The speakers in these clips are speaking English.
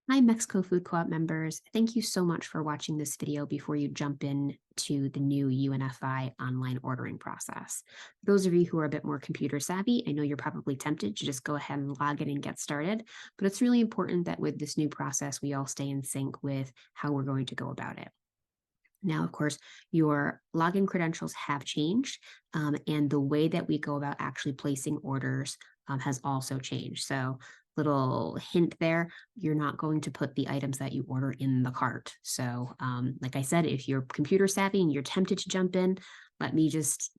Hi, Mexico Food Co-op members. Thank you so much for watching this video before you jump in to the new UNFI online ordering process. For those of you who are a bit more computer savvy, I know you're probably tempted to just go ahead and log in and get started, but it's really important that with this new process, we all stay in sync with how we're going to go about it. Now, of course, your login credentials have changed, and the way that we go about actually placing orders has also changed. So, little hint there, you're not going to put the items that you order in the cart. So, like I said, if you're computer savvy and you're tempted to jump in, let me just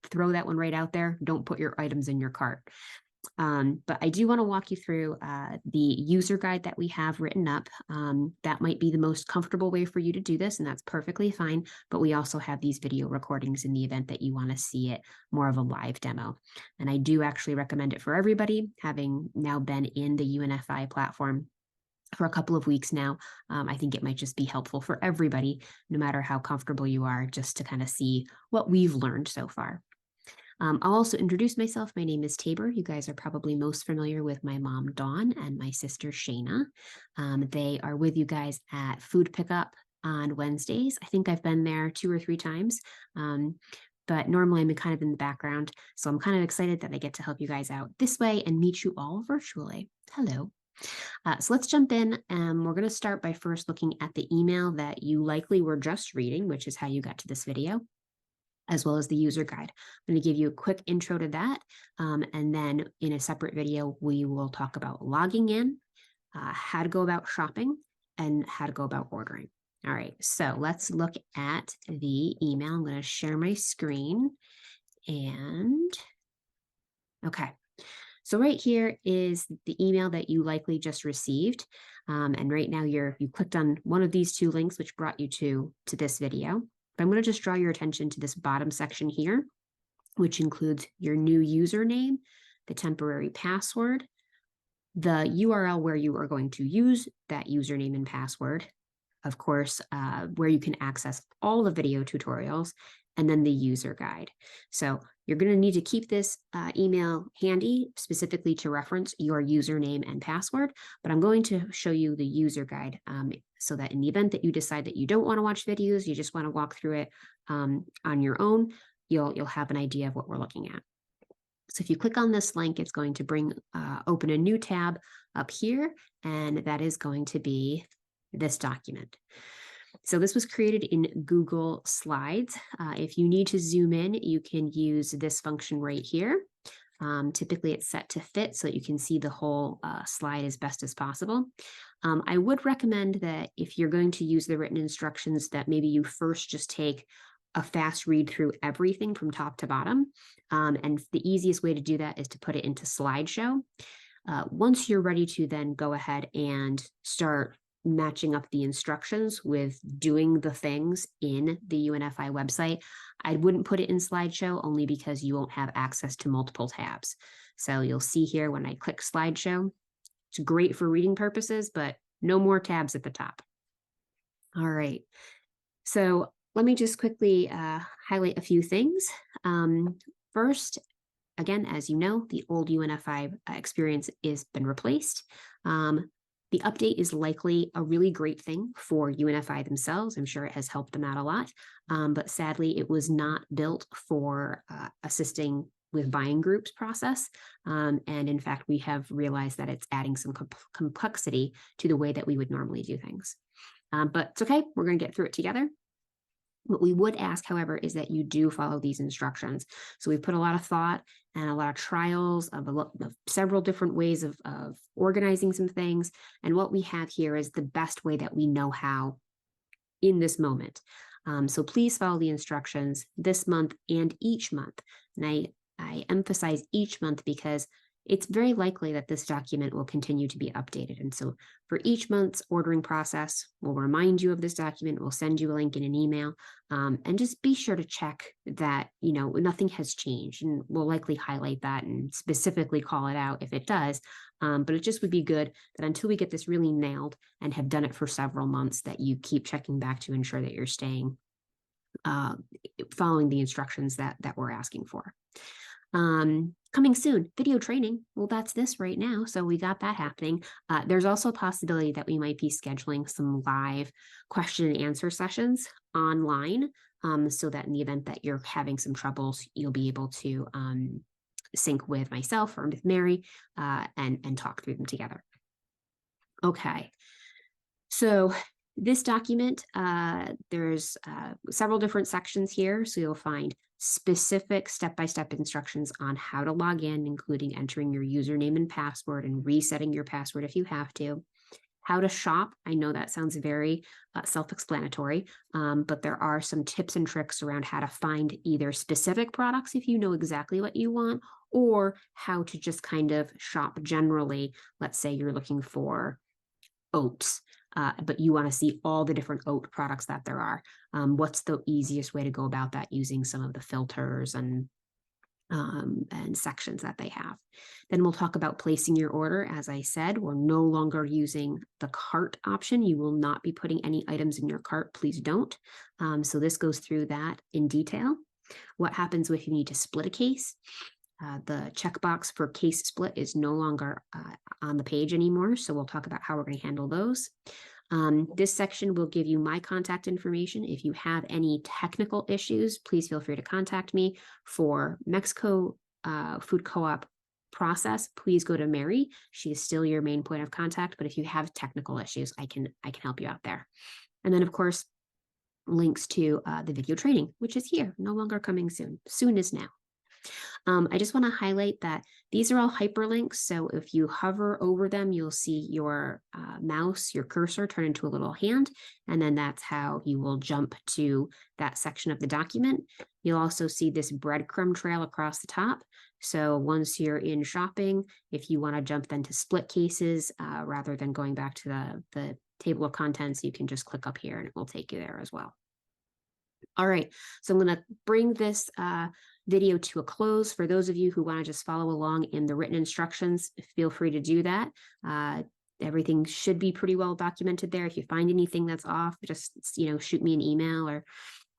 throw that one right out there. Don't put your items in your cart. But I do want to walk you through the user guide that we have written up. That might be the most comfortable way for you to do this, and that's perfectly fine. But we also have these video recordings in the event that you want to see it more of a live demo. And I do actually recommend it for everybody, having now been in the UNFI platform for a couple of weeks now. I think it might just be helpful for everybody, no matter how comfortable you are, just to kind of see what we've learned so far. I'll also introduce myself. My name is Tabor. You guys are probably most familiar with my mom, Dawn, and my sister, Shayna. They are with you guys at food pickup on Wednesdays. I think I've been there 2 or 3 times. But normally I'm kind of in the background. So I'm kind of excited that I get to help you guys out this way and meet you all virtually. Hello. So let's jump in. We're going to start by first looking at the email that you likely were just reading, which is how you got to this video, as well as the user guide. I'm going to give you a quick intro to that. And then in a separate video, we will talk about logging in, how to go about shopping, and how to go about ordering. All right, so let's look at the email. I'm going to share my screen. And okay, so right here is the email that you likely just received. And right now you clicked on one of these two links, which brought you to this video. But I'm going to just draw your attention to this bottom section here, which includes your new username, the temporary password, the URL where you are going to use that username and password, of course, where you can access all the video tutorials, and then the user guide. So you're going to need to keep this email handy, specifically to reference your username and password, but I'm going to show you the user guide so that in the event that you decide that you don't want to watch videos, you just want to walk through it on your own, you'll have an idea of what we're looking at. So if you click on this link, it's going to bring open a new tab up here, and that is going to be this document. So this was created in Google Slides. If you need to zoom in, you can use this function right here. Typically it's set to fit so that you can see the whole slide as best as possible. I would recommend that if you're going to use the written instructions, that maybe you first just take a fast read through everything from top to bottom. And the easiest way to do that is to put it into slideshow. Once you're ready to then go ahead and start matching up the instructions with doing the things in the UNFI website, I wouldn't put it in slideshow only because you won't have access to multiple tabs. So you'll see here when I click slideshow, it's great for reading purposes, but no more tabs at the top. All right. So let me just quickly highlight a few things. First, again, as you know, the old UNFI experience has been replaced. The update is likely a really great thing for UNFI themselves. I'm sure it has helped them out a lot, but sadly, it was not built for assisting with buying groups process. And in fact, we have realized that it's adding some complexity to the way that we would normally do things. But it's okay. We're going to get through it together. What we would ask, however, is that you do follow these instructions. So we've put a lot of thought and a lot of trials of several different ways of organizing some things. And what we have here is the best way that we know how in this moment. So please follow the instructions this month and each month. And I emphasize each month because it's very likely that this document will continue to be updated. And so for each month's ordering process, we'll remind you of this document. We'll send you a link in an email, and just be sure to check that, nothing has changed. And we'll likely highlight that and specifically call it out if it does. But it just would be good that until we get this really nailed and have done it for several months, that you keep checking back to ensure that you're staying following the instructions that we're asking for. Coming soon, video training. Well, that's this right now. So we got that happening. There's also a possibility that we might be scheduling some live question and answer sessions online, so that in the event that you're having some troubles, you'll be able to sync with myself or with Mary, and talk through them together. Okay. So this document, there's several different sections here. So you'll find specific step-by-step instructions on how to log in, including entering your username and password and resetting your password if you have to. How to shop. I know that sounds very self-explanatory, but there are some tips and tricks around how to find either specific products if you know exactly what you want, or how to just kind of shop generally. Let's say you're looking for oats, but you want to see all the different oat products that there are. What's the easiest way to go about that using some of the filters and sections that they have. Then we'll talk about placing your order. As I said, we're no longer using the cart option. You will not be putting any items in your cart. Please don't. So this goes through that in detail. What happens if you need to split a case? The checkbox for case split is no longer on the page anymore. So we'll talk about how we're going to handle those. This section will give you my contact information. If you have any technical issues, please feel free to contact me. For Mexico Food Co-op process, please go to Mary. She is still your main point of contact, but if you have technical issues, I can help you out there. And then, of course, links to the video training, which is here, no longer coming soon. Soon is now. I just want to highlight that these are all hyperlinks. So if you hover over them, you'll see your mouse, your cursor turn into a little hand. And then that's how you will jump to that section of the document. You'll also see this breadcrumb trail across the top. So once you're in shopping, if you want to jump then to split cases, rather than going back to the table of contents, you can just click up here and it will take you there as well. All right, so I'm going to bring this video to a close. For those of you who want to just follow along in the written instructions, feel free to do that. Everything should be pretty well documented there. If you find anything that's off, just shoot me an email or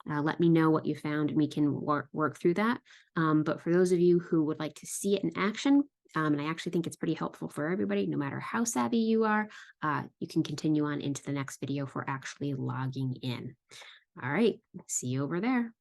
let me know what you found and we can work through that. But for those of you who would like to see it in action, and I actually think it's pretty helpful for everybody, no matter how savvy you are, you can continue on into the next video for actually logging in. All right, see you over there.